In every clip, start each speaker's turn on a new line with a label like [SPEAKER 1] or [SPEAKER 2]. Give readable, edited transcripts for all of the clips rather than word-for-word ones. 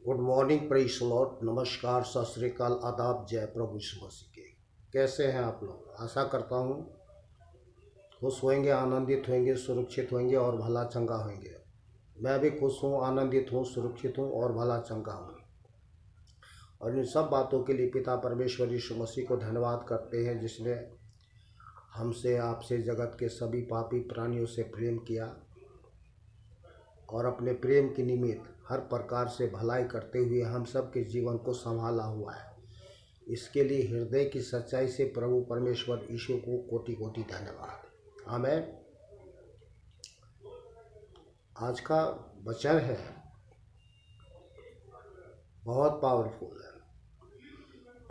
[SPEAKER 1] Good morning, praise Lord, नमस्कार, सत श्री अकाल, आदाब, जय प्रभु यीशु मसीह के। कैसे हैं आप लोग? आशा करता हूँ खुश होंगे, आनंदित होंगे, सुरक्षित होंगे और भला चंगा होंगे। मैं भी खुश हूँ, आनंदित हूँ, सुरक्षित हूँ और भला चंगा हूँ। और इन सब बातों के लिए पिता परमेश्वर यीशु मसीह को धन्यवाद करते हैं, जिसने हमसे, आपसे, जगत के सभी पापी प्राणियों से प्रेम किया और अपने प्रेम के निमित्त हर प्रकार से भलाई करते हुए हम सब के जीवन को संभाला हुआ है। इसके लिए हृदय की सच्चाई से प्रभु परमेश्वर यीशु को कोटि कोटि धन्यवाद। आमीन। आज का वचन है, बहुत पावरफुल है।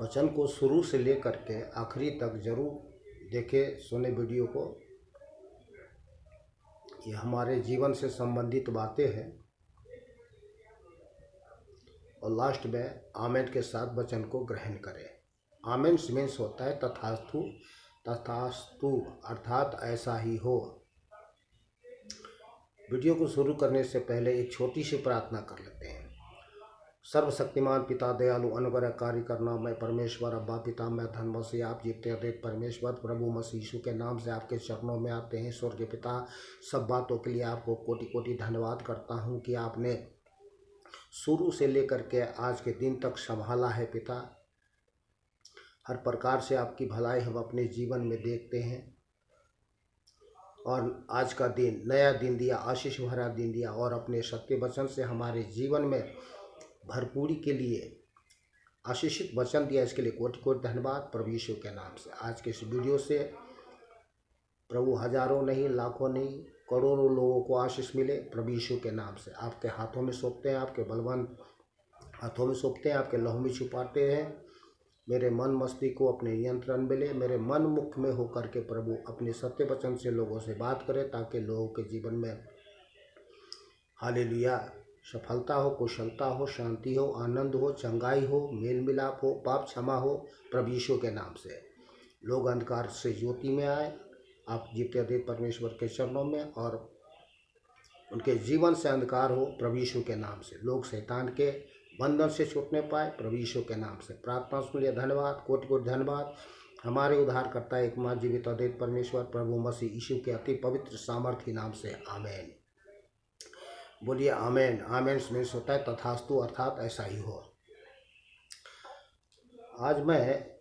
[SPEAKER 1] वचन को शुरू से लेकर के आखिरी तक जरूर देखें, सुने वीडियो को। ये हमारे जीवन से संबंधित बातें हैं और लास्ट में आमेन के साथ वचन को ग्रहण करें। आमेन मीन्स होता है तथास्तु, तथास्तु अर्थात ऐसा ही हो। वीडियो को शुरू करने से पहले एक छोटी सी प्रार्थना कर लेते हैं। सर्वशक्तिमान पिता, दयालु, अनुग्रहकारी करना मैं परमेश्वर अब्बा पिता, मैं धन्यवाद आप जीते अद्वैत परमेश्वर प्रभु मसीह यीशु के नाम से आपके चरणों में आते हैं। स्वर्ग पिता, सब बातों के लिए आपको कोटि कोटि धन्यवाद करता हूं कि आपने शुरू से लेकर के आज के दिन तक संभाला है। पिता, हर प्रकार से आपकी भलाई हम अपने जीवन में देखते हैं और आज का दिन नया दिन दिया, आशीष भरा दिन दिया और अपने सत्य वचन से हमारे जीवन में भरपूरी के लिए आशीषित वचन दिया। इसके लिए कोटि कोटि धन्यवाद प्रभु यीशु के नाम से। आज के इस वीडियो से प्रभु हजारों नहीं, लाखों नहीं, करोड़ों लोगों को आशीष मिले प्रभु यीशु के नाम से। आपके हाथों में सौंपते हैं, आपके बलवान हाथों में सौंपते हैं, आपके लहू में छुपाते हैं। मेरे मन मस्तिष्क को अपने नियंत्रण में ले, मेरे मन मुख में होकर के प्रभु अपने सत्य वचन से लोगों से बात करें, ताकि लोगों के जीवन में हालेलुया सफलता हो, कुशलता हो, शांति हो, आनंद हो, चंगाई हो, मेल मिलाप हो, पाप क्षमा हो प्रभु यीशु के नाम से। लोग अंधकार से ज्योति में आए, आप जीते अद्वैत परमेश्वर के चरणों में, और उनके जीवन से अंधकार हो प्रभु यीशु के नाम से। लोग शैतान के बंधन से छूटने पाए प्रभु यीशु के नाम से। प्रार्थना सुन लिए धन्यवाद, कोटि कोटि धन्यवाद। हमारे उद्धारकर्ता एकमात्र जीवित अद्वैत परमेश्वर प्रभु मसीह यीशु के अति पवित्र सामर्थ्य नाम से आमीन। बोलिए आमीन। आमीन मीन्स होता है तथास्तु अर्थात ऐसा ही हो। आज मैं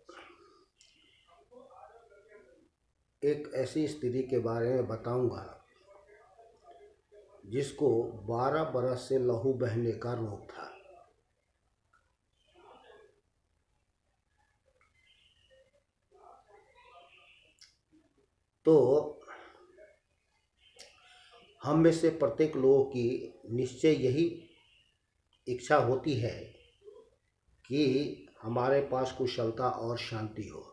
[SPEAKER 1] एक ऐसी स्त्री के बारे में बताऊंगा जिसको 12 बरस से लहू बहने का रोग था। तो हम में से प्रत्येक लोगों की निश्चय यही इच्छा होती है कि हमारे पास कुशलता और शांति हो।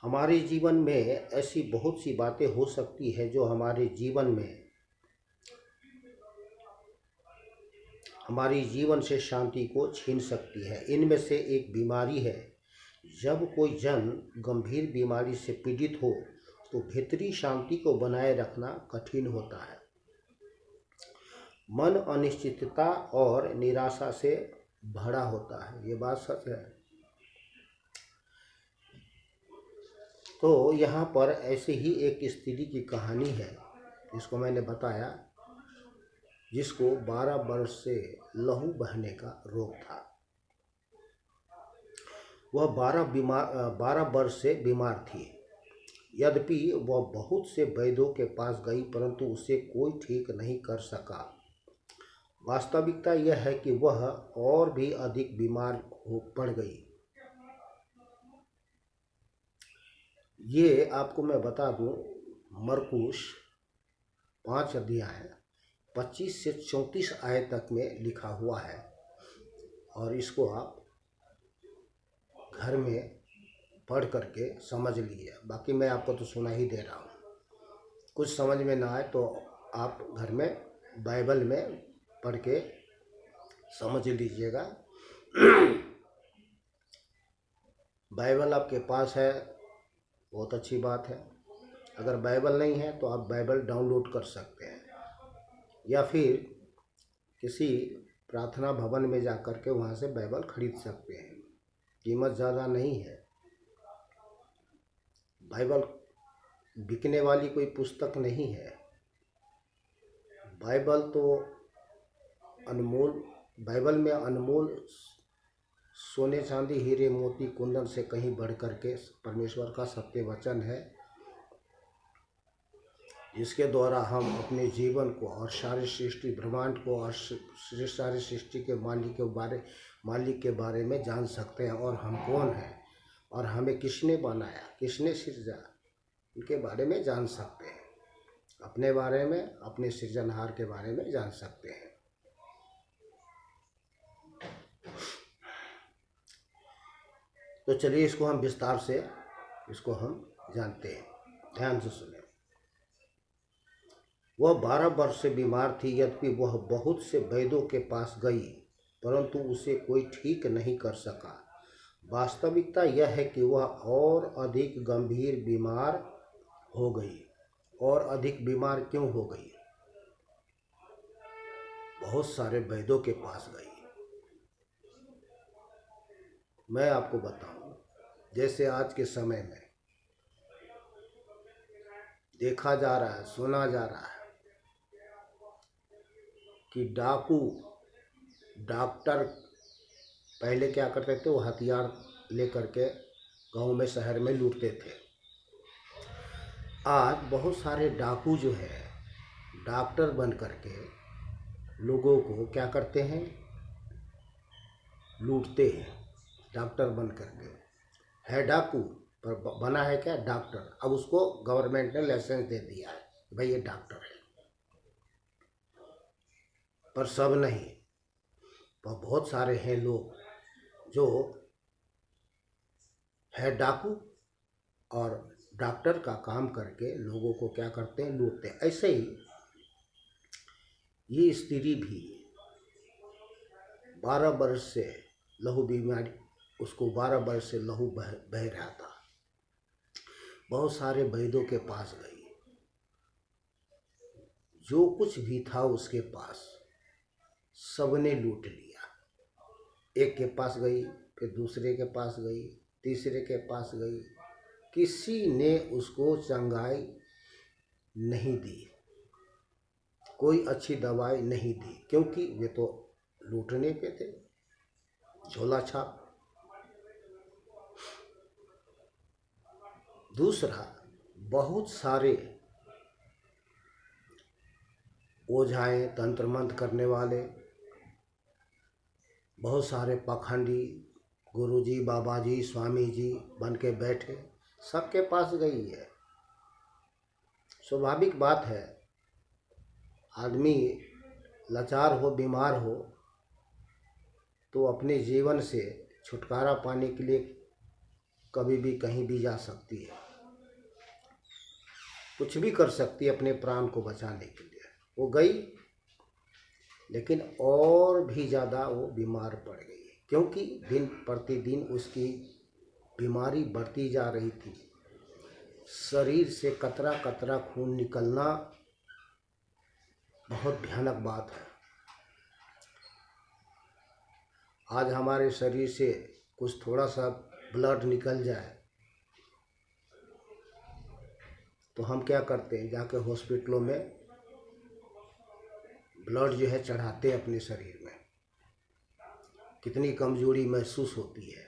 [SPEAKER 1] हमारे जीवन में ऐसी बहुत सी बातें हो सकती है जो हमारे जीवन में हमारी जीवन से शांति को छीन सकती है। इनमें से एक बीमारी है। जब कोई जन गंभीर बीमारी से पीड़ित हो तो भीतरी शांति को बनाए रखना कठिन होता है। मन अनिश्चितता और निराशा से भरा होता है। ये बात सच है। तो यहाँ पर ऐसे ही एक स्त्री की कहानी है जिसको मैंने बताया, जिसको 12 वर्ष से लहू बहने का रोग था। वह 12 वर्ष से बीमार थी। यद्यपि वह बहुत से वैद्यों के पास गई, परंतु उसे कोई ठीक नहीं कर सका। वास्तविकता यह है कि वह और भी अधिक बीमार हो पड़ गई। ये आपको मैं बता दूं, मरकुस 5 अध्याय 25 से 34 आयत तक में लिखा हुआ है, और इसको आप घर में पढ़ करके समझ लीजिए। बाकी मैं आपको तो सुना ही दे रहा हूँ। कुछ समझ में ना आए तो आप घर में बाइबल में पढ़ के समझ लीजिएगा। बाइबल आपके पास है, बहुत अच्छी बात है। अगर बाइबल नहीं है तो आप बाइबल डाउनलोड कर सकते हैं, या फिर किसी प्रार्थना भवन में जा कर के वहाँ से बाइबल खरीद सकते हैं। कीमत ज़्यादा नहीं है। बाइबल बिकने वाली कोई पुस्तक नहीं है। बाइबल तो अनमोल, बाइबल में अनमोल सोने चांदी हीरे मोती कुंदन से कहीं बढ़ कर के परमेश्वर का सत्य वचन है, जिसके द्वारा हम अपने जीवन को और सारी सृष्टि ब्रह्मांड को और सारी सृष्टि के मालिक के बारे में जान सकते हैं, और हम कौन हैं और हमें किसने बनाया, किसने सृजा, उनके बारे में जान सकते हैं। अपने बारे में, अपने सृजनहार के बारे में जान सकते हैं। तो चलिए इसको हम विस्तार से जानते हैं। ध्यान से सुने। वह 12 वर्ष से बीमार थी, यद्यपि वह बहुत से वैद्यों के पास गई, परंतु उसे कोई ठीक नहीं कर सका। वास्तविकता यह है कि वह और अधिक गंभीर बीमार हो गई। और अधिक बीमार क्यों हो गई? बहुत सारे वैद्यों के पास गई। मैं आपको बताऊं, जैसे आज के समय में देखा जा रहा है, सुना जा रहा है कि डॉक्टर पहले क्या करते थे, वो हथियार लेकर के गांव में, शहर में लूटते थे। आज बहुत सारे डाकू जो है, डॉक्टर बन करके लोगों को क्या करते हैं, लूटते हैं। डॉक्टर बन करके है डाकू, पर बना है क्या, डॉक्टर। अब उसको गवर्नमेंट ने लाइसेंस दे दिया है, भाई ये डॉक्टर है। पर सब नहीं, पर बहुत सारे हैं लोग जो है डाकू और डॉक्टर का काम करके लोगों को क्या करते हैं, लूटते हैं। ऐसे ही ये स्त्री भी 12 वर्ष से लहू बीमारी, उसको 12 वर्ष से लहू बह रहा था। बहुत सारे वैद्यों के पास गई, जो कुछ भी था उसके पास सबने लूट लिया। एक के पास गई, फिर दूसरे के पास गई, तीसरे के पास गई, किसी ने उसको चंगाई नहीं दी, कोई अच्छी दवाई नहीं दी, क्योंकि वे तो लूटने पे थे, झोला छाप। दूसरा, बहुत सारे ओझाएं, तंत्र मंत्र करने वाले, बहुत सारे पाखंडी गुरुजी, बाबाजी, स्वामी जी बन के बैठे, सबके पास गई है। स्वाभाविक बात है, आदमी लाचार हो, बीमार हो, तो अपने जीवन से छुटकारा पाने के लिए कभी भी कहीं भी जा सकती है, कुछ भी कर सकती है अपने प्राण को बचाने के लिए। वो गई, लेकिन और भी ज़्यादा वो बीमार पड़ गई, क्योंकि दिन प्रतिदिन उसकी बीमारी बढ़ती जा रही थी। शरीर से कतरा कतरा खून निकलना बहुत भयानक बात है। आज हमारे शरीर से कुछ थोड़ा सा ब्लड निकल जाए तो हम क्या करते हैं, जाकर हॉस्पिटलों में ब्लड जो है चढ़ाते हैं अपने शरीर में। कितनी कमजोरी महसूस होती है,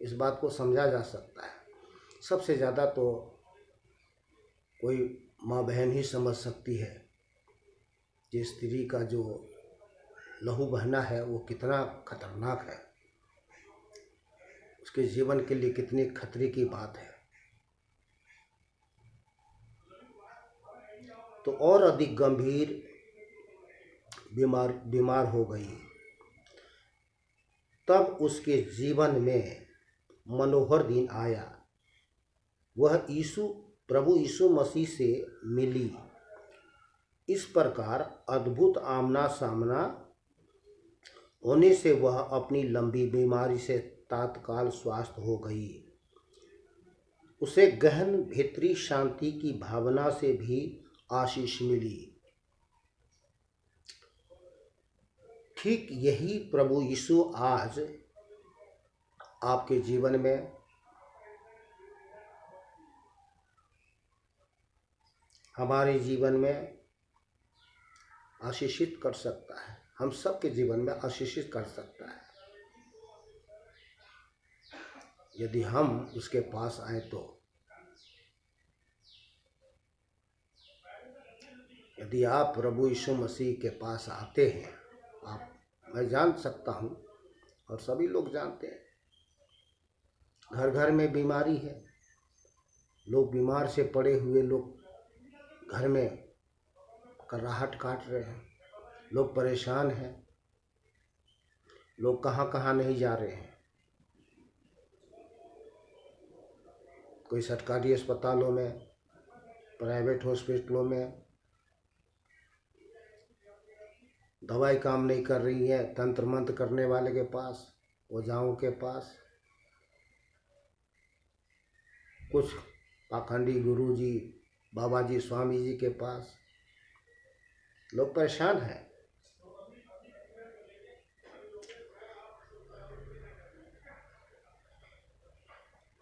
[SPEAKER 1] इस बात को समझा जा सकता है। सबसे ज़्यादा तो कोई माँ बहन ही समझ सकती है कि स्त्री का जो लहू बहना है वो कितना खतरनाक है, उसके जीवन के लिए कितनी खतरे की बात है। तो और अधिक गंभीर बीमार हो गई। तब उसके जीवन में मनोहर दिन आया। वह प्रभु यीशु मसीह से मिली। इस प्रकार अद्भुत आमना सामना होने से वह अपनी लंबी बीमारी से तत्काल स्वस्थ हो गई। उसे गहन भीतरी शांति की भावना से भी आशीष मिली। ठीक यही प्रभु यीशु आज आपके जीवन में, हमारे जीवन में आशीषित कर सकता है, हम सबके जीवन में आशीषित कर सकता है, यदि हम उसके पास आए तो। यदि आप प्रभु यीशु मसीह के पास आते हैं, मैं जान सकता हूँ और सभी लोग जानते हैं, घर घर में बीमारी है, लोग बीमार से पड़े हुए लोग घर में कराहट काट रहे हैं, लोग परेशान हैं, लोग कहाँ कहाँ नहीं जा रहे हैं। कोई सरकारी अस्पतालों में, प्राइवेट हॉस्पिटलों में दवाई काम नहीं कर रही है, तंत्र मंत्र करने वाले के पास, ओझाओं के पास, कुछ पाखंडी गुरुजी, बाबा जी, स्वामी जी के पास लोग परेशान हैं।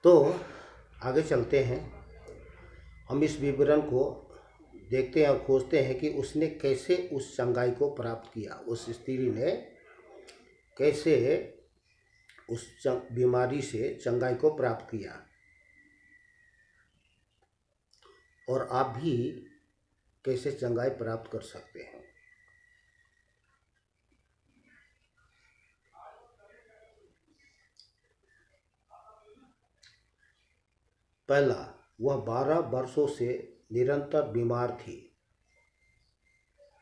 [SPEAKER 1] तो आगे चलते हैं, हम इस विवरण को देखते हैं और खोजते हैं कि उसने कैसे उस चंगाई को प्राप्त किया, उस स्त्री ने कैसे उस बीमारी से चंगाई को प्राप्त किया। और आप भी कैसे चंगाई प्राप्त कर सकते हैं। पहला, वह 12 वर्षों से निरंतर बीमार थी,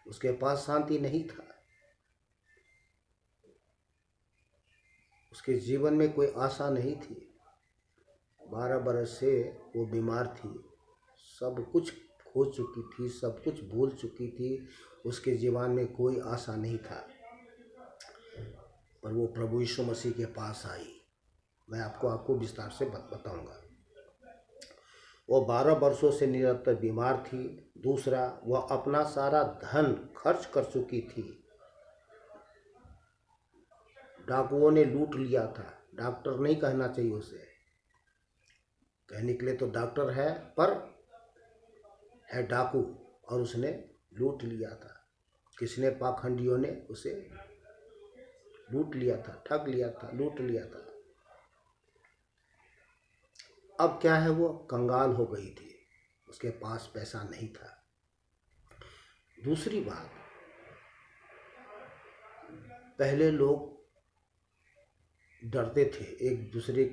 [SPEAKER 1] उसके पास शांति नहीं था, उसके जीवन में कोई आशा नहीं थी। 12 वर्ष से वो बीमार थी, सब कुछ खो चुकी थी, सब कुछ भूल चुकी थी, उसके जीवन में कोई आशा नहीं था। पर वो प्रभु यीशु मसीह के पास आई। मैं आपको विस्तार से बताऊंगा। वो 12 वर्षों से निरंतर बीमार थी। दूसरा, वह अपना सारा धन खर्च कर चुकी थी, डाकुओं ने लूट लिया था। डॉक्टर नहीं कहना चाहिए उसे, कहने के लिए तो डॉक्टर है, पर है डाकू, और उसने लूट लिया था। किसने? पाखंडियों ने उसे लूट लिया था, ठग लिया था, लूट लिया था। अब क्या है, वो कंगाल हो गई थी, उसके पास पैसा नहीं था। दूसरी बात, पहले लोग डरते थे एक दूसरे,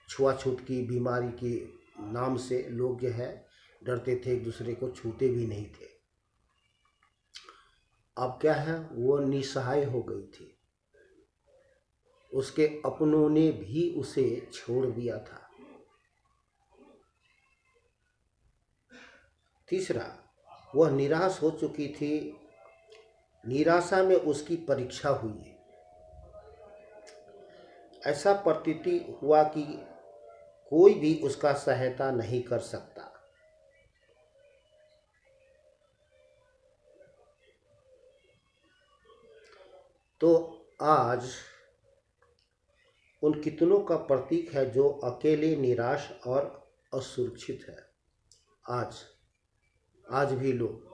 [SPEAKER 1] छुआछूत की बीमारी के नाम से लोग जो है डरते थे, एक दूसरे को छूते भी नहीं थे। अब क्या है, वो निसहाय हो गई थी, उसके अपनों ने भी उसे छोड़ दिया था। तीसरा, वह निराश हो चुकी थी, निराशा में उसकी परीक्षा हुई। ऐसा प्रतीति हुआ कि कोई भी उसका सहायता नहीं कर सकता। तो आज उन कितनों का प्रतीक है जो अकेले, निराश और असुरक्षित है। आज भी लोग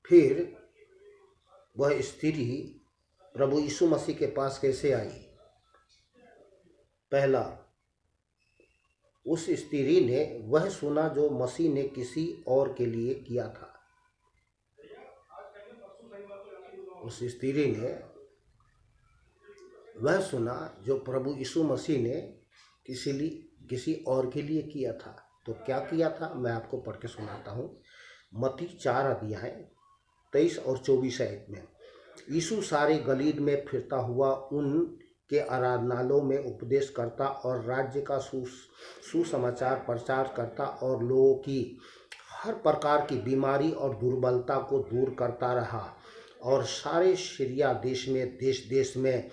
[SPEAKER 1] फिर वह स्त्री प्रभु यीशु मसीह के पास कैसे आई? पहला, उस स्त्री ने वह सुना जो मसीह ने किसी और के लिए किया था। उस स्त्री ने वह सुना जो प्रभु यीशु मसीह ने किसी और के लिए किया था। तो क्या किया था, मैं आपको पढ़ के सुनाता हूँ। मत्ती 4 अध्याय 23 और 24 आयत में, यीशु सारे गलील में फिरता हुआ उनके आराधनालयों में उपदेश करता और राज्य का सुसमाचार प्रचार करता और लोगों की हर प्रकार की बीमारी और दुर्बलता को दूर करता रहा। और सारे सीरिया देश में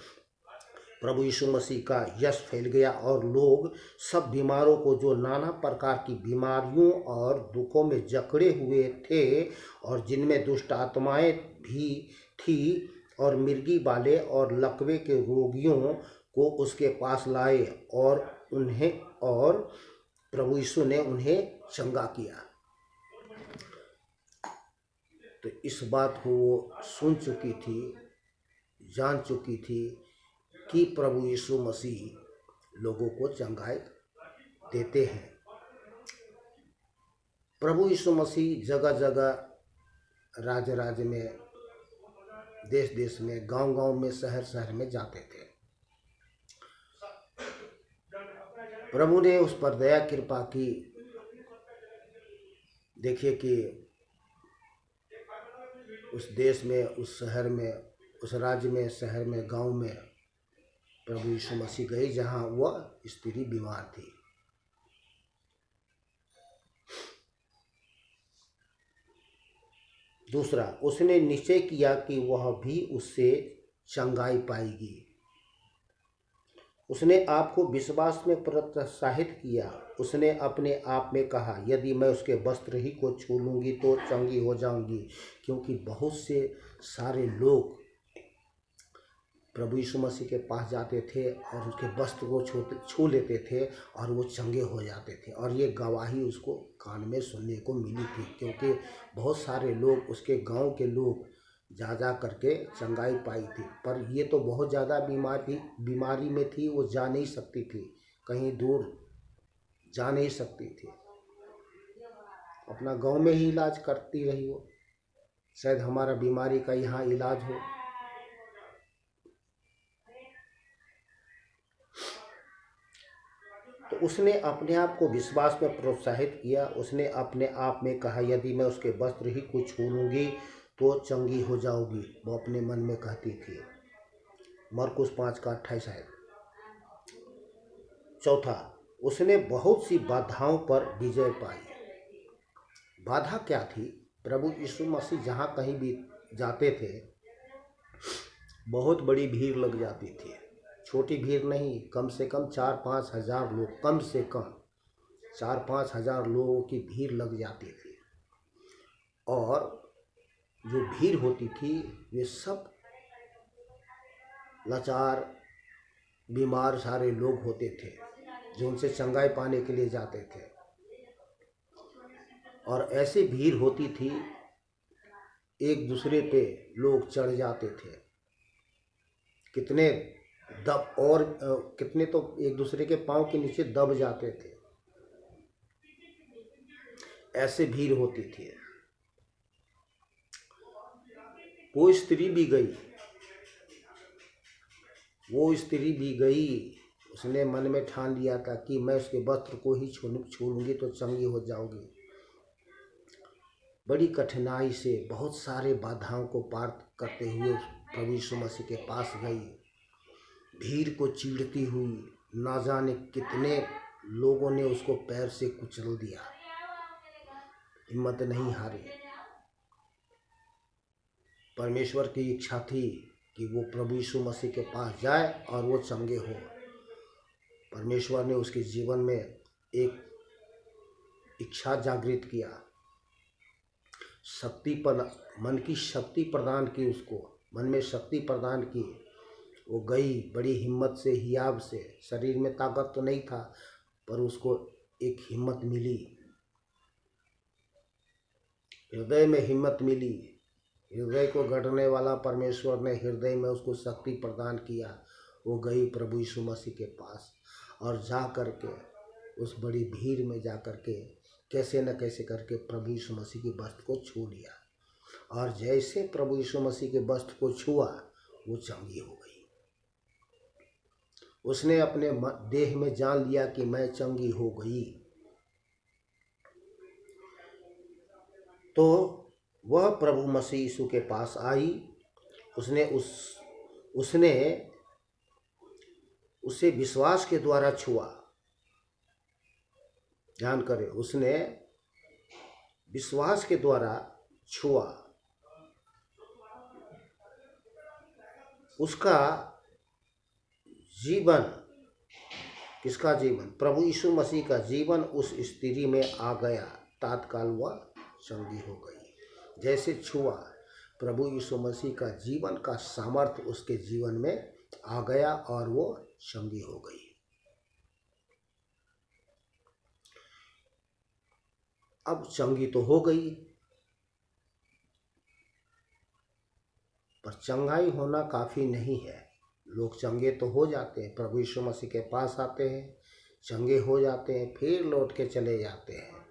[SPEAKER 1] प्रभु यीशु मसीह का यश फैल गया और लोग सब बीमारों को, जो नाना प्रकार की बीमारियों और दुखों में जकड़े हुए थे और जिनमें दुष्ट आत्माएं भी थी, और मिर्गी वाले और लकवे के रोगियों को उसके पास लाए और प्रभु यीशु ने उन्हें चंगा किया। तो इस बात को वो सुन चुकी थी, जान चुकी थी कि प्रभु यीशु मसीह लोगों को चंगाई देते हैं। प्रभु यीशु मसीह जगह जगह, राज्य राज्य में, देश देश में, गांव गांव में, शहर शहर में जाते थे। प्रभु ने उस पर दया कृपा की। देखिए कि उस देश में, उस शहर में, उस राज्य में, शहर में, गांव में प्रभु यीशु मसीह गए जहां वह स्त्री बीमार थी। दूसरा, उसने निश्चय किया कि वह भी उससे चंगाई पाएगी। उसने आपको विश्वास में प्रोत्साहित किया। उसने अपने आप में कहा, यदि मैं उसके वस्त्र ही को छू लूँगी तो चंगी हो जाऊंगी, क्योंकि बहुत से सारे लोग प्रभु यीशु मसीह के पास जाते थे और उसके वस्त्र को छू लेते थे और वो चंगे हो जाते थे। और ये गवाही उसको कान में सुनने को मिली थी, क्योंकि बहुत सारे लोग, उसके गांव के लोग जा करके चंगाई पाई थी। पर ये तो बहुत ज़्यादा बीमारी में थी, वो जा नहीं सकती थी, कहीं दूर जा नहीं सकती थी। अपना गांव में ही इलाज करती रही वो। शायद हमारा बीमारी का यहाँ इलाज हो। तो उसने अपने आप को विश्वास में प्रोत्साहित किया। उसने अपने आप में कहा, यदि मैं उसके वस्त्र ही को छू लूँगी तो चंगी हो जाओगी। वो अपने मन में कहती थी। मरकुस 5:28 है। चौथा, उसने बहुत सी बाधाओं पर विजय पाई। बाधा क्या थी? प्रभु यीशु मसीह जहाँ कहीं भी जाते थे, बहुत बड़ी भीड़ लग जाती थी। छोटी भीड़ नहीं, कम से कम 4-5 हज़ार लोग, कम से कम 4-5 हज़ार लोगों की भीड़ लग जाती थी। और जो भीड़ होती थी वे सब लाचार, बीमार सारे लोग होते थे, जो उनसे चंगाई पाने के लिए जाते थे। और ऐसी भीड़ होती थी, एक दूसरे पे लोग चढ़ जाते थे। कितने तो एक दूसरे के पांव के नीचे दब जाते थे। ऐसे भीड़ होती थी। वो स्त्री भी गई। उसने मन में ठान लिया था कि मैं उसके वस्त्र को ही छू लूँगी तो चंगी हो जाऊंगी। बड़ी कठिनाई से, बहुत सारे बाधाओं को पार करते हुए प्रभु यीशु मसीह के पास गई। भीड़ को चीरती हुई, ना जाने कितने लोगों ने उसको पैर से कुचल दिया। हिम्मत नहीं हारी। परमेश्वर की इच्छा थी कि वो प्रभु यीशु मसीह के पास जाए और वो चंगे हो। परमेश्वर ने उसके जीवन में एक इच्छा जागृत किया, मन की शक्ति प्रदान की, उसको मन में शक्ति प्रदान की। वो गई बड़ी हिम्मत से, हियाव से। शरीर में ताकत तो नहीं था, पर उसको एक हिम्मत मिली, हृदय में हिम्मत मिली। हृदय को गढ़ने वाला परमेश्वर ने हृदय में उसको शक्ति प्रदान किया। वो गई प्रभु यीशु मसीह के पास और जा करके उस बड़ी भीड़ में जा करके कैसे न कैसे करके प्रभु यीशु मसीह के वस्त्र को छू लिया। और जैसे प्रभु यीशु मसीह के वस्त्र को छुआ, वो चंगी हो गई। उसने अपने देह में जान लिया कि मैं चंगी हो गई। तो वह प्रभु मसीह यीशु के पास आई। उसने उसे विश्वास के द्वारा छुआ। ध्यान करें, उसने विश्वास के द्वारा छुआ। उसका जीवन, किसका जीवन? प्रभु यीशु मसीह का जीवन उस स्त्री में आ गया, तत्काल वह चंगी हो गई। जैसे छुआ, प्रभु यीशु मसीह का जीवन का सामर्थ्य उसके जीवन में आ गया और वो चंगी हो गई। अब चंगी तो हो गई, पर चंगाई होना काफ़ी नहीं है। लोग चंगे तो हो जाते हैं, प्रभु यीशु मसीह के पास आते हैं, चंगे हो जाते हैं, फिर लौट के चले जाते हैं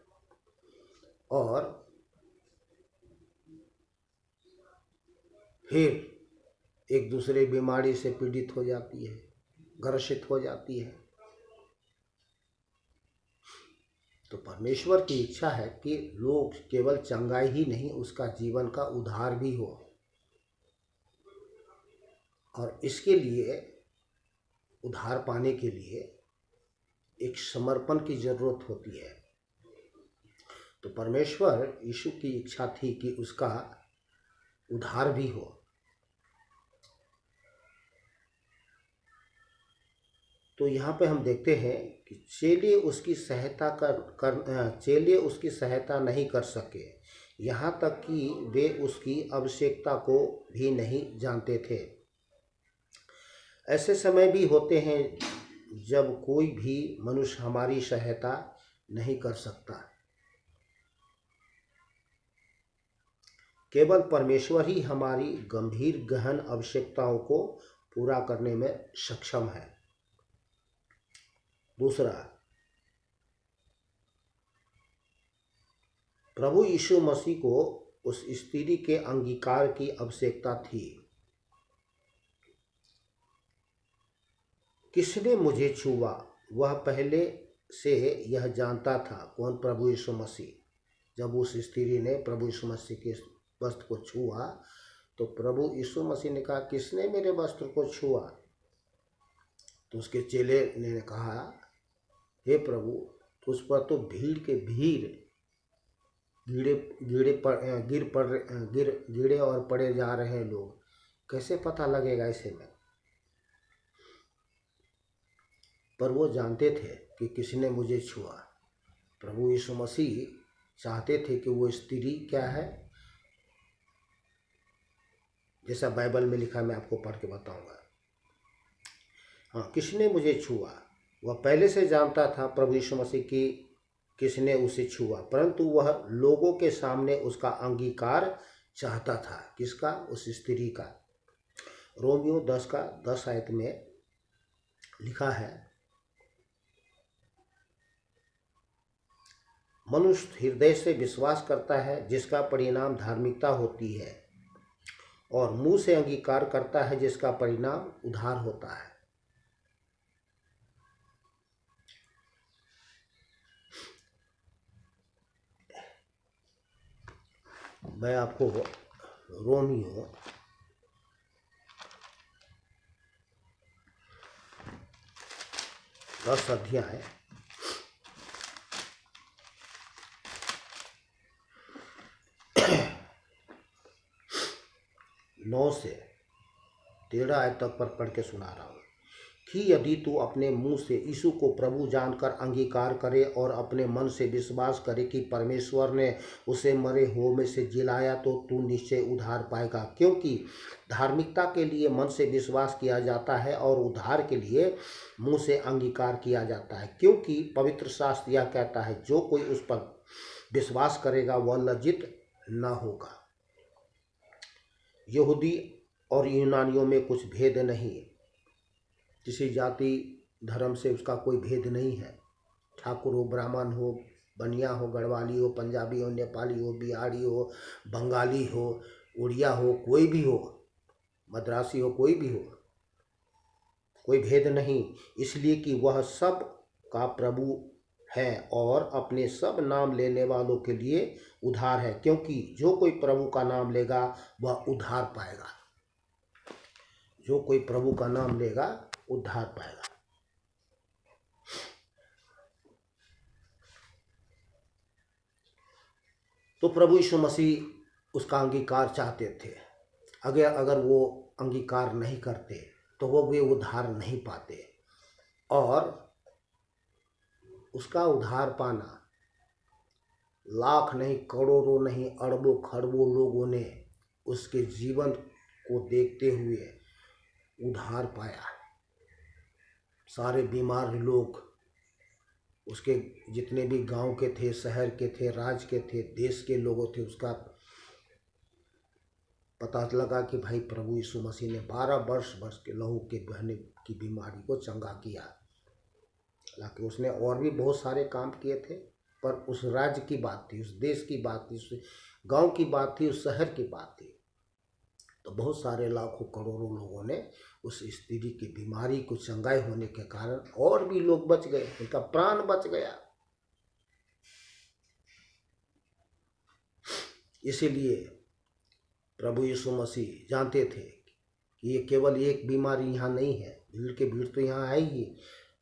[SPEAKER 1] और फिर एक दूसरे बीमारी से पीड़ित हो जाती है, ग्रसित हो जाती है। तो परमेश्वर की इच्छा है कि लोग केवल चंगाई ही नहीं, उसका जीवन का उद्धार भी हो, और इसके लिए, उद्धार पाने के लिए एक समर्पण की जरूरत होती है। तो परमेश्वर यीशु की इच्छा थी कि उसका उद्धार भी हो। तो यहाँ पे हम देखते हैं कि चेले उसकी सहायता नहीं कर सके, यहाँ तक कि वे उसकी आवश्यकता को भी नहीं जानते थे। ऐसे समय भी होते हैं जब कोई भी मनुष्य हमारी सहायता नहीं कर सकता। केवल परमेश्वर ही हमारी गंभीर गहन आवश्यकताओं को पूरा करने में सक्षम है। दूसरा, प्रभु यीशु मसीह को उस स्त्री के अंगीकार की आवश्यकता थी। किसने मुझे छुआ? वह पहले से यह जानता था। कौन? प्रभु यीशु मसीह। जब उस स्त्री ने प्रभु यीशु मसीह के वस्त्र को छुआ तो प्रभु यीशु मसीह ने कहा, किसने मेरे वस्त्र को छुआ? तो उसके चेले ने कहा, हे प्रभु, उस पर तो भीड़ के भीड़ गिरे और पड़े जा रहे हैं लोग, कैसे पता लगेगा ऐसे में? पर वो जानते थे कि किसने मुझे छुआ। प्रभु यीशु मसीह चाहते थे कि वो स्त्री क्या है, जैसा बाइबल में लिखा, मैं आपको पढ़ के बताऊंगा। हाँ, किसने मुझे छुआ? वह पहले से जानता था प्रभु यीशु मसीह की किसने उसे छुआ, परंतु वह लोगों के सामने उसका अंगीकार चाहता था। किसका? उस स्त्री का। रोमियो 10 का 10 आयत में लिखा है, मनुष्य हृदय से विश्वास करता है जिसका परिणाम धार्मिकता होती है, और मुंह से अंगीकार करता है जिसका परिणाम उद्धार होता है। मैं आपको रोमियो 10 अध्याय 9 से 13 आयत तक पर पढ़ के सुना रहा हूँ कि यदि तू अपने मुंह से यीशु को प्रभु जानकर अंगीकार करे और अपने मन से विश्वास करे कि परमेश्वर ने उसे मरे हुओं में से जिलाया, तो तू निश्चय उद्धार पाएगा। क्योंकि धार्मिकता के लिए मन से विश्वास किया जाता है और उद्धार के लिए मुंह से अंगीकार किया जाता है। क्योंकि पवित्र शास्त्र यह कहता है, जो कोई उस पर विश्वास करेगा वह लज्जित न होगा। यहूदी और यूनानियों में कुछ भेद नहीं, किसी जाति धर्म से उसका कोई भेद नहीं है। ठाकुर हो, ब्राह्मण हो, बनिया हो, गढ़वाली हो, पंजाबी हो, नेपाली हो, बिहारी हो, बंगाली हो, उड़िया हो, कोई भी हो, मद्रासी हो, कोई भी हो, कोई भेद नहीं। इसलिए कि वह सब का प्रभु है और अपने सब नाम लेने वालों के लिए उद्धार है। क्योंकि जो कोई प्रभु का नाम लेगा वह उद्धार पाएगा। जो कोई प्रभु का नाम लेगा उद्धार पाएगा। तो प्रभु यीशु मसीह उसका अंगीकार चाहते थे। अगर वो अंगीकार नहीं करते तो वो वे उद्धार नहीं पाते। और उसका उद्धार पाना लाख नहीं, करोड़ों नहीं, अरबों खरबों लोगों ने उसके जीवन को देखते हुए उद्धार पाया। सारे बीमार लोग, उसके जितने भी गांव के थे, शहर के थे, राज्य के थे, देश के लोगों थे, उसका पता लगा कि भाई प्रभु यीशु मसीह ने 12 वर्ष के लहू के बहने की बीमारी को चंगा किया। हालांकि उसने और भी बहुत सारे काम किए थे, पर उस राज्य की बात थी, उस देश की बात थी, उस गांव की बात थी, उस शहर की बात थी। तो बहुत सारे लाखों करोड़ों लोगों ने उस स्त्री की बीमारी को चंगाई होने के कारण और भी लोग बच गए, उनका प्राण बच गया। इसीलिए प्रभु यीशु मसीह जानते थे कि ये केवल एक बीमारी यहाँ नहीं है, भीड़ के भीड़ तो यहाँ आई ही,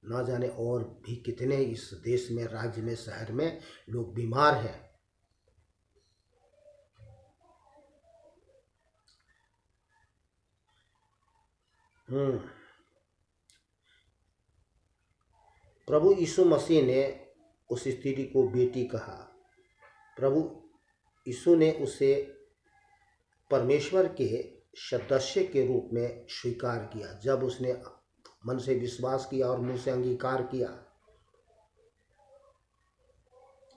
[SPEAKER 1] ना जाने और भी कितने इस देश में, राज्य में, शहर में लोग बीमार हैं। प्रभु यीशु मसीह ने उस स्त्री को बेटी कहा। प्रभु यीशु ने उसे परमेश्वर के सदस्य के रूप में स्वीकार किया। जब उसने मन से विश्वास किया और मुंह से अंगीकार किया,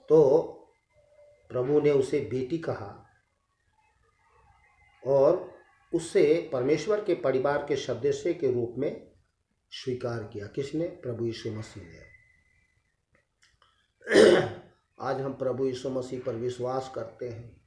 [SPEAKER 1] तो प्रभु ने उसे बेटी कहा और उससे परमेश्वर के परिवार के सदस्य के रूप में स्वीकार किया। किसने? प्रभु यीशु मसीह ने। आज हम प्रभु यीशु मसीह पर विश्वास करते हैं,